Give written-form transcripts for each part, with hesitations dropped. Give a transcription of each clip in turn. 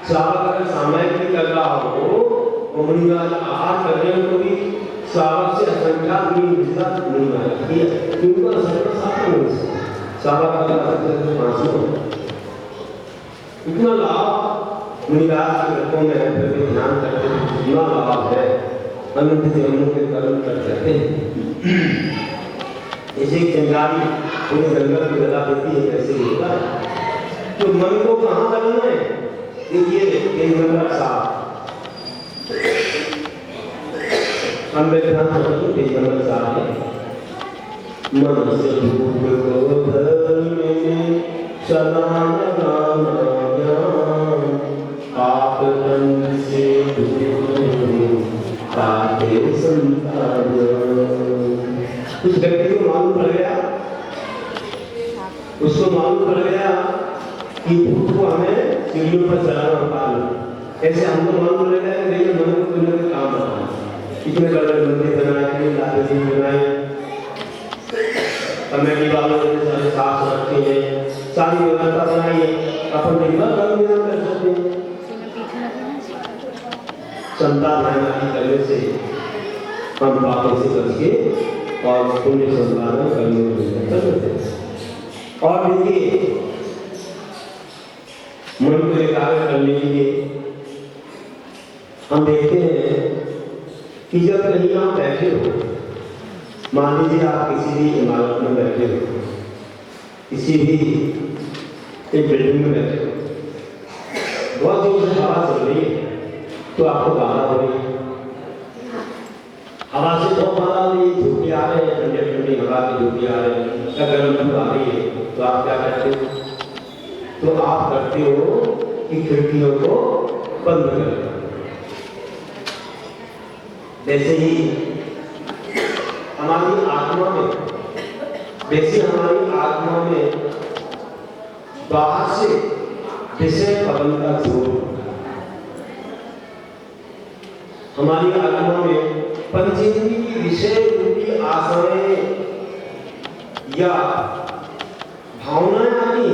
श्रावक अगर सामायिक भी कर रहा हो तो मुनिराज आहार करने को भी श्रावक से असंख्यात नहीं आती है, क्योंकि असंख्यात साथ नहीं श्रावक अगर फांसी हो इतना लाभ मुनिराज के व्रतों में प्रति ध्यान करते हैं, इतना लाभ है अनंत जन्मों के कर्म कर जाते हैं। जैसे चिंगारी पूरे जंगल को जला देती है, कैसे होता है तो मन को कहाँ लगाना है, देखिए नंबर 7 हम पेज नंबर 7 है। मन से भूख को धर्म में सदा लगाना ज्ञान, पाप दंड से दूर पाते संतान। उस व्यक्ति को मालूम पड़ गया, उसको मालूम पड़ गया कि भूख को हमें सीढ़ियों पर चढ़ाना होता है। ऐसे हमको मालूम पड़ गया कि मेरे मन को कोई ना कोई काम करना, इतने बड़े मंदिर बनाए, लाते जी बनाए, कमेटी वालों ने सारे साफ रखे हैं, सारी व्यवस्था बनाई है, अपन दिन भर कर्म नहीं कर सकते। संतान आदि करने से हम पापों से बच के और पुण्य संपादन करने में करते हैं। और देखिए मन को एकाग्र करने के लिए हम देखते हैं कि जब कहीं आप बैठे हो, मान लीजिए आप किसी भी इमारत में बैठे हो, किसी भी एक बिल्डिंग में बैठे हो, बहुत जोर से हवा चल रही है तो आपको बाधा हो रही है, हवा से बहुत बाधा हो रही है, झोंके आ रहे हैं, ठंडे ठंडी हवा की झोंके आ रहे हैं या गर्म धूप आ रही है, तो आप क्या करते हो? तो आप करते हो कि खिड़कियों को बंद कर दो। जैसे ही हमारी आत्मा में बाहर से विषय पवन का जोर, हमारी आत्मा में पंचेंद्रिय की विषय रूपी आशाएं या भावनाएं आती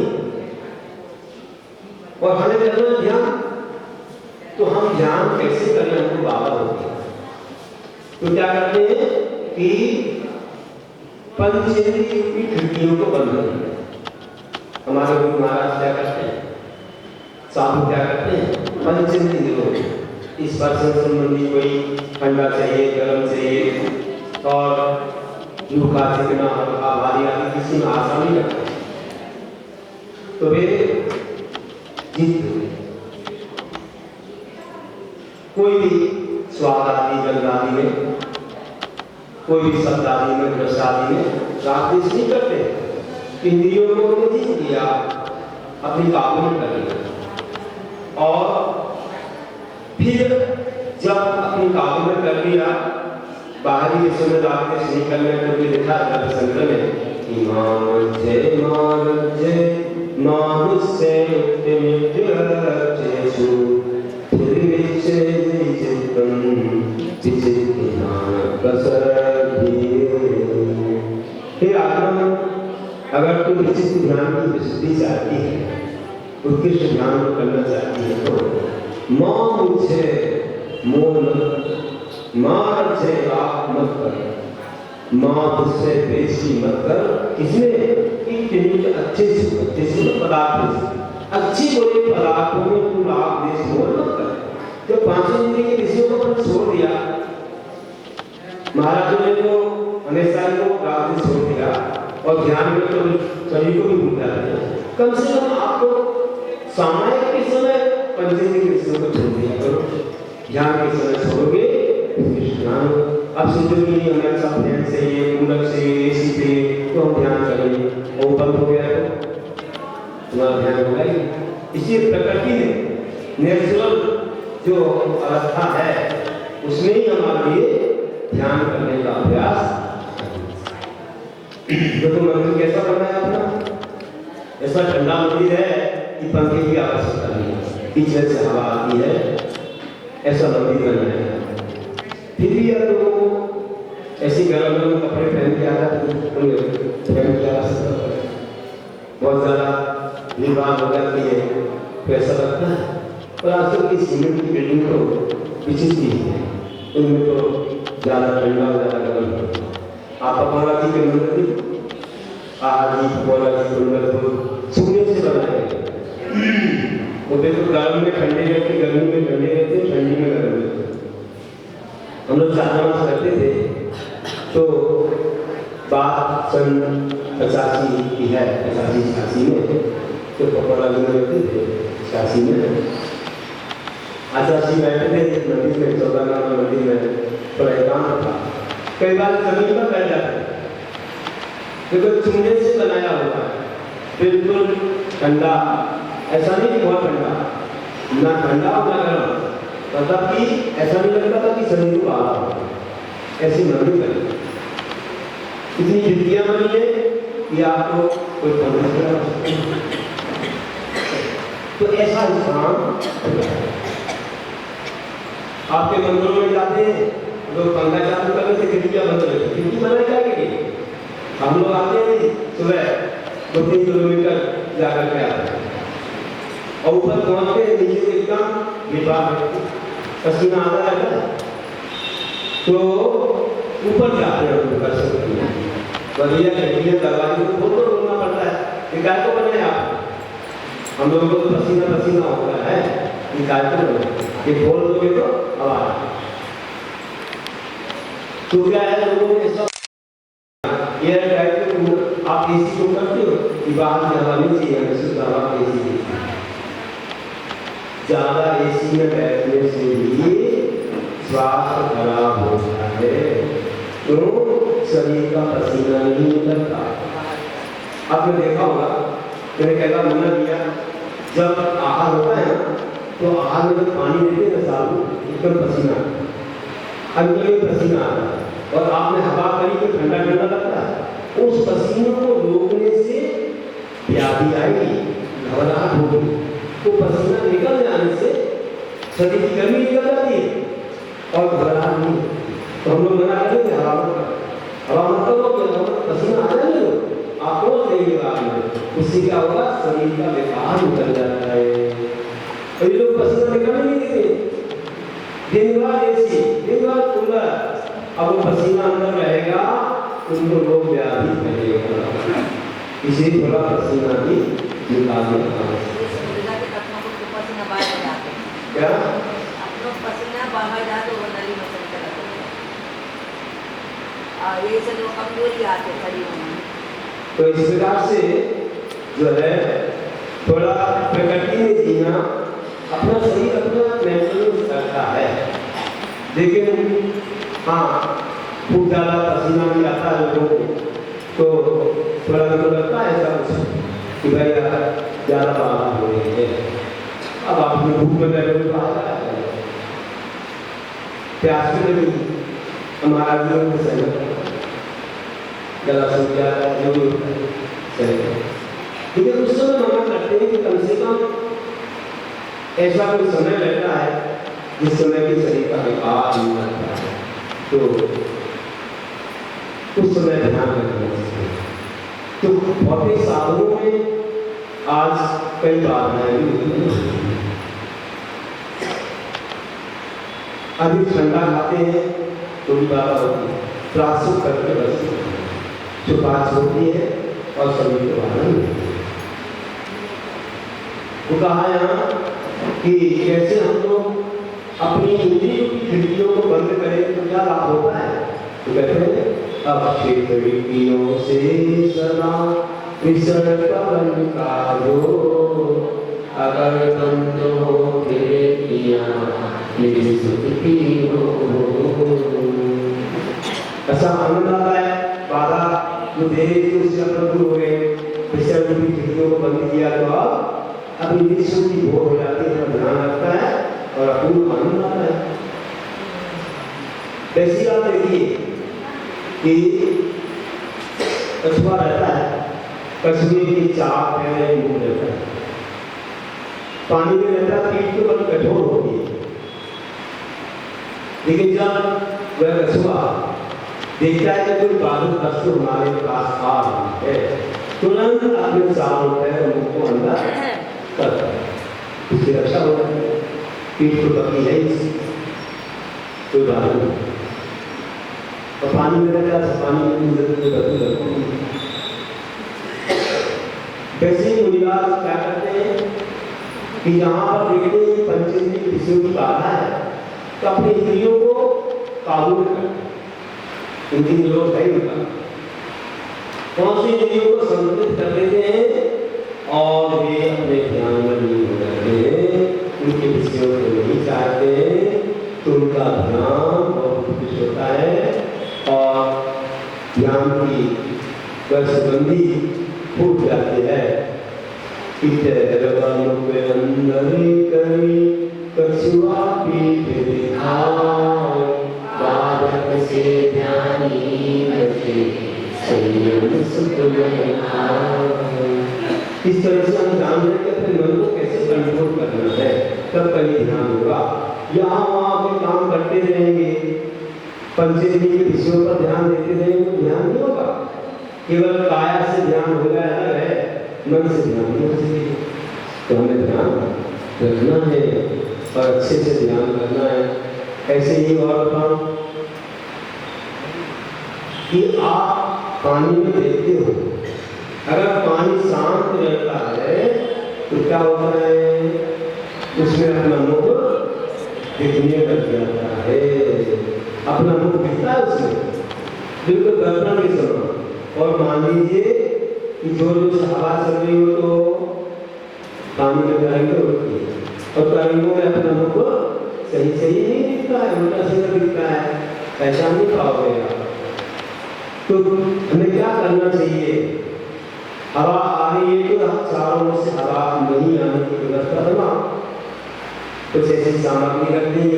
और हमें करना ध्यान, तो हम ध्यान कैसे करें, हमको बाधा होती है। तो क्या करते हैं कि पंचेंद्रिय की खिड़कियों को बंद करते हैं। हमारे गुरु महाराज क्या करते हैं, साधु क्या करते हैं, पंचेंद्रिय इस पर्सन संबंधी कोई ठंडा चाहिए, गर्म चाहिए और लूखा चिकना हल्का भारी आदि किसी में आशा नहीं रखते, तो वे कोई भी स्वाद आदि गंध आदि में, कोई भी शब्द आदि में, रस आदि में रागद्वेष नहीं करते, इंद्रियों को तो जीत दिया, अपनी काबू में कर लिया और फिर जब अपनी काबू में कर लिया, बाहरी विषय में रागद्वेष नहीं करने को भी लिखा है संग्रह में कि मानसे मानुष्य उत्तमित्यर्थेषु फिर आत्मा अगर तुम निश्चित ध्यान की विशुद्धि चाहती है, उत्कृष्ट ध्यान को करना चाहती है, तो मां मुझे मोह मार से आप मत कर, मां तुझसे बेसी मत कर, इसमें अच्छे से पदार्थ से अच्छी बुरे पदार्थों में तू लाभ देश मोह मत कर। जब पांचों इंद्रिय के विषयों को अपन छोड़ दिया, महाराजों ने तो हमेशा को प्राप्ति छोड़ दिया और ध्यान में तो सभी को भी भूल जाते हैं। कम से कम आपको सामायिक के समय पंचेंद्रिय के विषयों को छोड़ दिया करो, ध्यान के समय छोड़ोगे ध्यान। अब सोचोगे नहीं हमें सब ध्यान चाहिए, कूलर चाहिए, एसी चाहिए, तो हम ध्यान करेंगे, वो बंद हो गया तो तुम्हारा ध्यान होगा ही। इसी प्रकृति में नेचुरल जो अवस्था है उसमें ही हमारे लिए ध्यान करने का अभ्यास। तो मंदिर कैसा बना है अपना, ऐसा ठंडा मंदिर है कि पंखे की आवश्यकता नहीं है, पीछे से हवा आती है, ऐसा मंदिर बना है। फिर भी अगर लोग ऐसी गर्म गर्म कपड़े पहन के आ जाते बहुत ज्यादा भीड़ भाड़ हो जाती है, तो ऐसा लगता है और आजकल की सीमेंट की बिल्डिंग तो विचित्र ही है, उनमें तो ज़्यादा ठंडा और ज़्यादा गर्म है। आप पकौड़ा जी के मंदिर आदि पकौड़ा जी के मंदिर तो सोने से बनाए गए, वो देखो गर्म में ठंडे रहते, गर्मी में ठंडे रहते, ठंडी में गर्म रहते। हम लोग 4 मास करते थे तो बात सन 85 की है, 85-86 में तो पकौड़ा जी में रहते थे, 86 में 88 बैठे थे मंदिर में, 14 गाँव मंदिर में प्रोग्राम था। कई बार जमीन पर बैठ जाते, देखो चूने से बनाया हुआ है, बिल्कुल ठंडा, ऐसा नहीं कि बहुत ठंडा, ना ठंडा और ना गर्म, मतलब कि ऐसा नहीं लगता था कि शरीर को आ रहा है, ऐसी मंदिर है। इतनी खिड़कियां बनी है कि आपको कोई समझ नहीं। तो ऐसा स्थान आपके मंदिरों में जाते हैं, लोग पंखा चालू करने से खिड़कियां बंद रहती, खिड़की बनाई क्या के लिए? हम लोग आते हैं सुबह 2-3 किलोमीटर जाकर के आते हैं और ऊपर पहुंचते हैं, नीचे एकदम बेबाक पसीना आता रहता है, तो ऊपर जाते हैं ऊपर से बढ़िया खिड़कियां दरवाजे को खोल कर रोकना पड़ता है। ये काय को बनाए आप? हम लोगों को पसीना पसीना होता है, ये काय को बनाए? ये खोल दोगे तो आवाज, तो क्या है लोगों ने सब एयर टाइट को आप एसी को करते हो कि बाहर की हवा नहीं चाहिए, हमें शुद्ध हवा एसी ज्यादा एसी में बैठने से भी स्वास्थ्य खराब होता है, तो शरीर का पसीना नहीं निकलता। आपने देखा होगा, मैंने कहता मना किया, जब आहार होता है ना तो आहार में जब पानी देते हैं ना साल एकदम पसीना अंदर में पसीना आता है, और आपने हवा करी तो ठंडा ठंडा लगता है, उस पसीने को रोकने से व्याधि आएगी, घबराहट होगी, तो पसीना निकल जाने से शरीर की गर्मी निकल जाती है और घबराहट नहीं। तो हम लोग मना करेंगे हवा मत करो, पसीना आ जाएगा आप रोज देंगे बाद में, उससे क्या होगा, शरीर का विकार निकल जाता है। और ये लोग पसीना निकलने नहीं देते, दिन भर एसी, दिन भर कूलर, अब वो पसीना अंदर रहेगा, उनको रोग व्याधि फैलेगा। इसलिए थोड़ा पसीना भी निकालने का क्या पसीना बाहर जाते वो नली में चलते रहते हैं, ये से लोग कमजोरी आते शरीर में। तो इस प्रकार से जो है थोड़ा प्रकृति में जीना, अपना शरीर अपना मेंटेनेंस करता है, लेकिन हाँ खूब ज़्यादा पसीना भी आता है लोगों को, तो थोड़ा तो लगता है ऐसा कुछ कि भाई ज़्यादा बाहर हो रही है, अब आपने भूख में बैठे तो आता है, प्यास में भी हमारा जीवन सही गला सूख जाता है, जो सही है। लेकिन उस समय मना करते हैं कि कम से कम ऐसा कोई समय रहता है जिस समय की शरीर का विकास नहीं होता है, तो उस समय ध्यान रखना चाहिए। तो भौतिक साधनों में आज कई बाधाएं भी, अधिक ठंडा खाते हैं तो भी बाधा होती है, प्रासुक करके बचते हैं, जो बात होती है और शरीर के बाहर नहीं। वो कहा यहाँ कि कैसे हम लोग अपनी इंद्रियों की खिड़कियों को बंद करें तो क्या लाभ होता है, तो कहते हैं अब खिड़कियों से सदा विसर पवन का जो, अगर बंद हो खिड़कियां मेरी सुखी हो। ऐसा आनंद आता है, बाधा जो देरी थी उससे अपन दूर हो गए, विसर की खिड़कियों को बंद किया तो अब अपनी विश्व की भोग हो जाती है, ध्यान रखता है और अपूर्व आनंद आता है। ऐसी बात देखिए कि कछुआ रहता है, कछुए की चाक है, मुंह रहता है, पानी में रहता है, पीठ के बल कठोर होती है, लेकिन जब वह कछुआ देखता है कि कोई बाधक वस्तु हमारे पास आ रही है, तुरंत अपने चारों पैर मुंह को अंदर करता है, उसकी रक्षा हो जाती है। पीठ तो पकी है ही, कोई बात नहीं। और पानी में रहता है, पानी में लगती वैसे ही मुनिराज क्या करते हैं कि यहाँ पर देखते हैं पंचेंद्रिय विषयों की बाधा है, तो अपनी इंद्रियों को काबू में करते, इनकी जरूरत है उनका, कौन सी इंद्रियों को संतुलित कर देते हैं और वे अपने ध्यान में लीन हो जाते हैं, उनके विषयों को नहीं चाहते, तो उनका ध्यान बहुत कुछ होता है और ध्यान की वर्षबंदी फूट जाती है। इतरवन पे अंदरी करी कछुआ पीठ दिखाए, बाधक से ध्यानी बचे संयम सुख में आए। इस तरह से हम जान रहे कि अपने मन को कैसे कंट्रोल करना है, तब कहीं ध्यान होगा। यहाँ वहाँ पे काम करते रहेंगे, पंचेंद्रिय के विषयों पर ध्यान देते रहेंगे तो ध्यान नहीं होगा। केवल काया से ध्यान हो गया है, मन से ध्यान नहीं हो सकेगा। तो हमें ध्यान रखना है और अच्छे से ध्यान करना है। ऐसे ही और बताऊं कि आप पानी में देखते हो, अगर पानी शांत रहता है तो क्या होता है, उसमें अपना मुख दिखने लग जाता है, अपना मुख दिखता है उसमें, बिल्कुल कल्पना नहीं सुना। और मान लीजिए कि जो हवा चल रही हो तो पानी में तरंगे उठती है और तरंगों में अपना मुख सही सही नहीं दिखता है, उल्टा सीधा दिखता है, ऐसा नहीं पाओगे आप। तो हमें क्या करना चाहिए, हवा आ रही है तो चारों ओर से हवा नहीं आने की व्यवस्था बनाओ, कुछ ऐसी सामग्री रख देंगे